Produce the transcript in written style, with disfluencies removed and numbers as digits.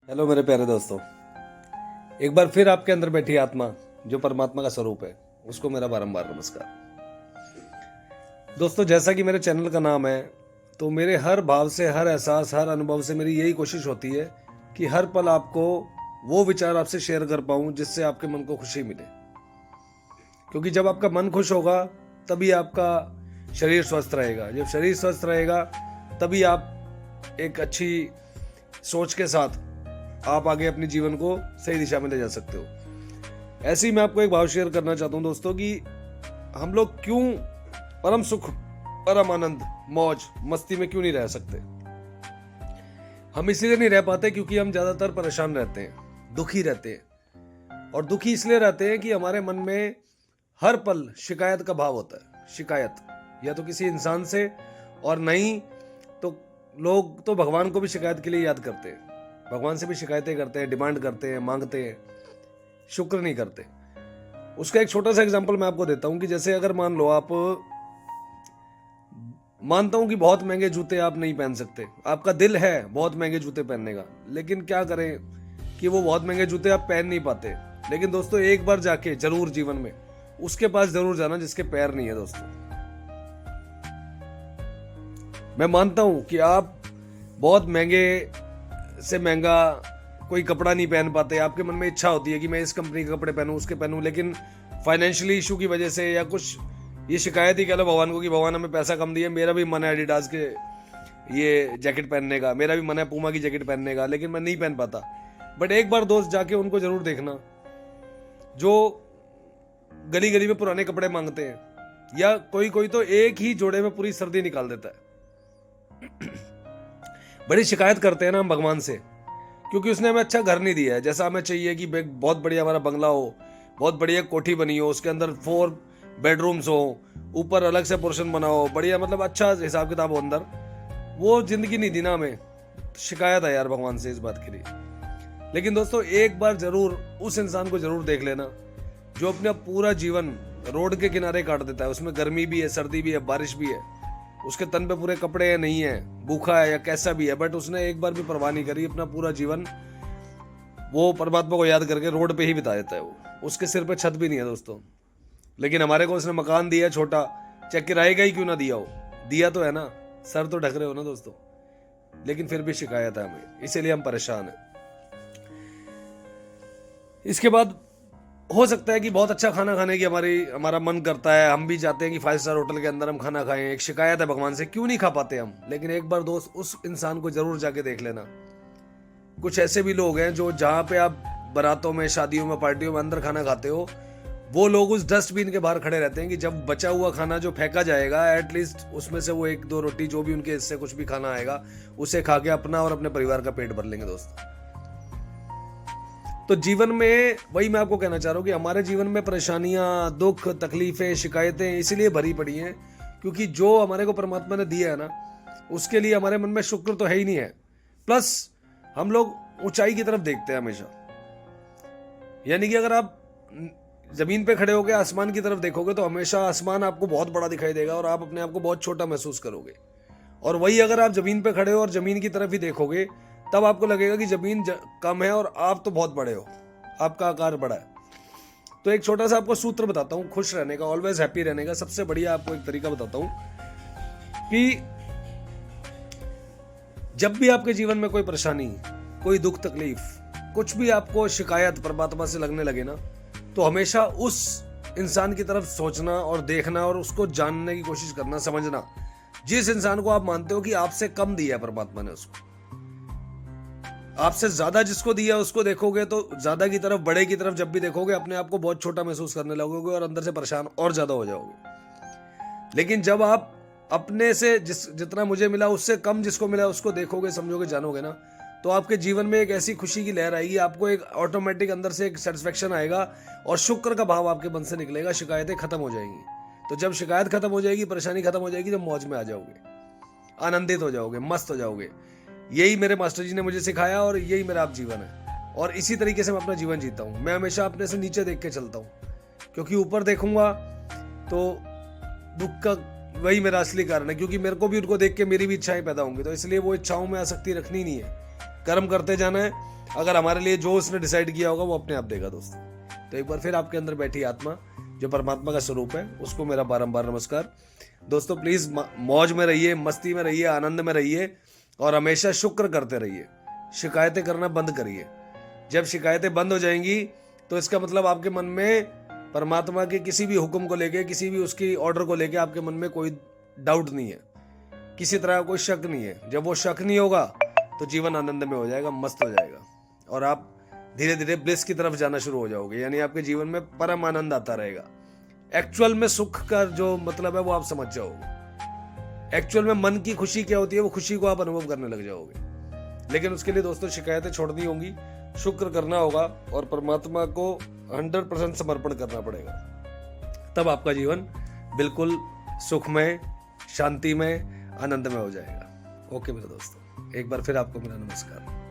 Hello मेरे प्यारे दोस्तों, एक बार फिर आपके अंदर बैठी आत्मा जो परमात्मा का स्वरूप है, उसको मेरा बारंबार नमस्कार। दोस्तों, जैसा कि मेरे चैनल का नाम है, तो मेरे हर भाव से, हर एहसास, हर अनुभव से मेरी यही कोशिश होती है कि हर पल आपको वो विचार आपसे शेयर कर पाऊं जिससे आपके मन को खुशी मिले। क्योंकि जब आपका मन खुश होगा तभी आपका शरीर स्वस्थ रहेगा। जब शरीर स्वस्थ रहेगा तभी आप एक अच्छी सोच के साथ आप आगे अपने जीवन को सही दिशा में ले जा सकते हो। ऐसे ही मैं आपको एक भाव शेयर करना चाहता हूं दोस्तों कि हम लोग क्यों परम सुख, परम आनंद, मौज मस्ती में क्यों नहीं रह सकते। हम इसलिए नहीं रह पाते क्योंकि हम ज्यादातर परेशान रहते हैं, दुखी रहते हैं। और दुखी इसलिए रहते हैं कि हमारे मन में हर पल शिकायत का भाव होता है। शिकायत या तो किसी इंसान से, और नहीं तो लोग तो भगवान को भी शिकायत के लिए याद करते हैं। भगवान से भी शिकायतें करते हैं, डिमांड करते हैं, मांगते हैं, शुक्र नहीं करते। उसका एक छोटा सा एग्जांपल मैं आपको देता हूं कि जैसे अगर मान लो आप, मानता हूं कि बहुत महंगे जूते आप नहीं पहन सकते, आपका दिल है बहुत महंगे जूते पहनने का, लेकिन क्या करें कि वो बहुत महंगे जूते आप पहन नहीं पाते। लेकिन दोस्तों, एक बार जाके जरूर जीवन में उसके पास जरूर जाना जिसके पैर नहीं है। दोस्तों, मैं मानता हूं कि आप बहुत महंगे से महंगा कोई कपड़ा नहीं पहन पाते। आपके मन में इच्छा होती है कि मैं इस कंपनी के कपड़े पहनूं, उसके पहनूं, लेकिन फाइनेंशियली इशू की वजह से या कुछ ये शिकायत ही कह लो भगवान को कि भगवान हमें पैसा कम दिया। मेरा भी मन है एडिडास के ये जैकेट पहनने का, मेरा भी मन है पूमा की जैकेट पहनने का, लेकिन मैं नहीं पहन पाता। बट एक बार दोस्त जाके उनको जरूर देखना जो गली गली में पुराने कपड़े मांगते हैं, या कोई कोई तो एक ही जोड़े में पूरी सर्दी निकाल देता है। बड़ी शिकायत करते हैं ना हम भगवान से, क्योंकि उसने हमें अच्छा घर नहीं दिया है जैसा हमें चाहिए कि बहुत बढ़िया हमारा बंगला हो, बहुत बढ़िया कोठी बनी हो, उसके अंदर 4 बेडरूम्स हो, ऊपर अलग से पोर्शन बना हो, बढ़िया मतलब अच्छा हिसाब किताब हो अंदर। वो जिंदगी नहीं दी ना हमें। शिकायत है यार भगवान से इस बात के लिए। लेकिन दोस्तों, एक बार जरूर उस इंसान को जरूर देख लेना जो अपना पूरा जीवन रोड के किनारे काट देता है। उसमें गर्मी भी है, सर्दी भी है, बारिश भी है, उसके तन पे पूरे कपड़े है, नहीं है, भूखा है या कैसा भी है, बट उसने एक बार भी परवाह नहीं करी। अपना पूरा जीवन वो परमात्मा को याद करके रोड पे ही बिता देता है। वो उसके सिर पे छत भी नहीं है दोस्तों। लेकिन हमारे को उसने मकान दिया छोटा, चाहे किराए का ही क्यों ना दिया हो, दिया तो है ना, सर तो ढक रहे हो ना दोस्तों। लेकिन फिर भी शिकायत है हमें, इसीलिए हम परेशान हैं। इसके बाद हो सकता है कि बहुत अच्छा खाना खाने की हमारा मन करता है, हम भी चाहते हैं कि 5 स्टार होटल के अंदर हम खाना खाएं। एक शिकायत है भगवान से, क्यों नहीं खा पाते हम। लेकिन एक बार दोस्त उस इंसान को जरूर जाके देख लेना। कुछ ऐसे भी लोग हैं जो जहां पे आप बारातों में, शादियों में, पार्टियों में अंदर खाना खाते हो, वो लोग उस डस्टबिन के बाहर खड़े रहते हैं कि जब बचा हुआ खाना जो फेंका जाएगा, एटलीस्ट उसमें से वो 1-2 रोटी जो भी उनके हिस्से कुछ भी खाना आएगा, उसे खा के अपना और अपने परिवार का पेट भर लेंगे दोस्त। तो जीवन में वही मैं आपको कहना चाह रहा हूँ कि हमारे जीवन में परेशानियां, दुख, तकलीफें, शिकायतें इसलिए भरी पड़ी हैं क्योंकि जो हमारे को परमात्मा ने दिया है ना, उसके लिए हमारे मन में शुक्र तो है ही नहीं है। प्लस हम लोग ऊंचाई की तरफ देखते हैं हमेशा। यानी कि अगर आप जमीन पे खड़े होकर आसमान की तरफ देखोगे तो हमेशा आसमान आपको बहुत बड़ा दिखाई देगा और आप अपने आप को बहुत छोटा महसूस करोगे। और वही अगर आप जमीन पे खड़े हो और जमीन की तरफ ही देखोगे, तब आपको लगेगा कि जमीन कम है और आप तो बहुत बड़े हो, आपका आकार बड़ा है। तो एक छोटा सा आपको सूत्र बताता हूं खुश रहने का, ऑलवेज हैप्पी रहने का। सबसे बढ़िया आपको एक तरीका बताता हूं कि जब भी आपके जीवन में कोई परेशानी, कोई दुख, तकलीफ, कुछ भी आपको शिकायत परमात्मा से लगने लगे ना, तो हमेशा उस इंसान की तरफ सोचना और देखना और उसको जानने की कोशिश करना, समझना। जिस इंसान को आप मानते हो कि आपसे कम दिया परमात्मा ने, उसको आपसे ज्यादा जिसको दिया उसको देखोगे तो ज्यादा की तरफ, बड़े की तरफ जब भी देखोगे, अपने आप को बहुत छोटा महसूस करने लगोगे और अंदर से परेशान और ज्यादा हो जाओगे। लेकिन जब आप अपने से जितना मुझे मिला उससे कम जिसको मिला उसको देखोगे, समझोगे, जानोगे ना, तो आपके जीवन में एक ऐसी खुशी की लहर आएगी, आपको एक ऑटोमेटिक अंदर से एक सेटिस्फेक्शन आएगा और शुक्र का भाव आपके मन से निकलेगा। शिकायतें खत्म हो जाएंगी। तो जब शिकायत खत्म हो जाएगी, परेशानी खत्म हो जाएगी, जब मौज में आ जाओगे, आनंदित हो जाओगे, मस्त हो जाओगे। यही मेरे मास्टर जी ने मुझे सिखाया और यही मेरा आप जीवन है। और इसी तरीके से मैं अपना जीवन जीता हूँ। मैं हमेशा अपने से नीचे देख के चलता हूँ, क्योंकि ऊपर देखूंगा तो दुख का वही मेरा असली कारण है। क्योंकि मेरे को भी उनको देख के मेरी भी इच्छाएं पैदा होंगी, तो इसलिए वो इच्छाओं में आसक्ति रखनी नहीं है। कर्म करते जाना है अगर हमारे लिए जो उसने डिसाइड किया होगा वो अपने आप देगा दोस्तों। तो एक बार फिर आपके अंदर बैठी आत्मा जो परमात्मा का स्वरूप है उसको मेरा बारंबार नमस्कार। दोस्तों प्लीज मौज में रहिए, मस्ती में रहिए, आनंद में रहिए और हमेशा शुक्र करते रहिए। शिकायतें करना बंद करिए। जब शिकायतें बंद हो जाएंगी तो इसका मतलब आपके मन में परमात्मा के किसी भी हुक्म को लेके, किसी भी उसकी ऑर्डर को लेके आपके मन में कोई डाउट नहीं है, किसी तरह का कोई शक नहीं है। जब वो शक नहीं होगा तो जीवन आनंद में हो जाएगा, मस्त हो जाएगा और आप धीरे धीरे ब्लिस की तरफ जाना शुरू हो जाओगे। यानी आपके जीवन में परम आनंद आता रहेगा। एक्चुअल में सुख का जो मतलब है वो आप समझ जाओगे। एक्चुअल में मन की खुशी क्या होती है वो खुशी को आप अनुभव करने लग जाओगे। लेकिन उसके लिए दोस्तों शिकायतें छोड़नी होंगी, शुक्र करना होगा और परमात्मा को 100% समर्पण करना पड़ेगा। तब आपका जीवन बिल्कुल सुखमय, शांतिमय, आनंद में हो जाएगा। ओके मेरे दोस्तों, एक बार फिर आपको मेरा नमस्कार।